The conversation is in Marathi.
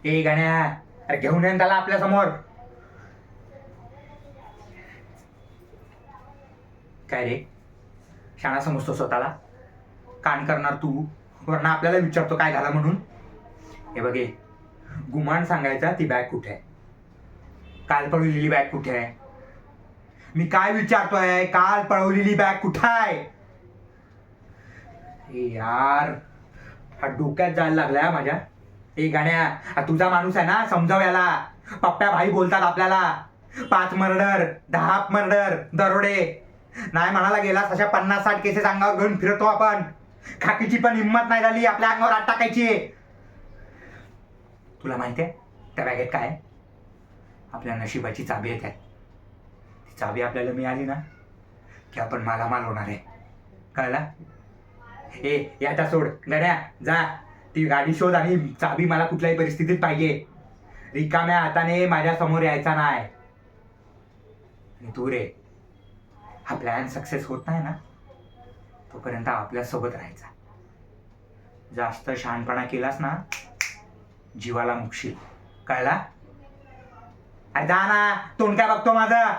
ए गाण्या, अरे घेऊन ये त्याला आपल्या समोर. काय रे, शाणा समजतो स्वतःला? कान करणार तू, वरना आपल्याला विचारतो काय झाला म्हणून. हे बघे, गुमान सांगायचा ती बॅग कुठे आहे, काल पळवलेली बॅग कुठे आहे. मी काय विचारतोय, काल पळवलेली बॅग कुठे आहे. यार, हा डोक्यात जायला लागलाय माझ्या. ए गाण्या, हा तुझा माणूस आहे ना, समजाव याला. पप्प्या भाई बोलतात आपल्याला. 5 मर्डर, 10 मर्डर, दरोडे, नाही म्हणाला गेला तशा 50-60 केसेस अंगावर घेऊन फिरतो आपण. खाकीची पण हिंमत नाही झाली आपल्या अंगावर हात टाकायची. तुला माहितीये त्या बॅगेत काय? आपल्या नशिबाची चाबी आहे त्यात. ती चाबी आपल्याला मिळाली ना की आपण मालामाल होणार आहे, कळला? ए याचा सोड गड्या, जा ती गाडी शोध आणि चाबी मला कुठल्याही परिस्थितीत पाहिजे. रिकाम्या हाताने माझ्या समोर यायचा नाही. आणि तू रे, हा प्लॅन सक्सेस होत नाही ना तोपर्यंत आपल्या सोबत राहायचा. जास्त शहाणपणा केलास ना जीवाला मुकशील, कळला? अरे जा ना, तोंड काय बघतो माझं.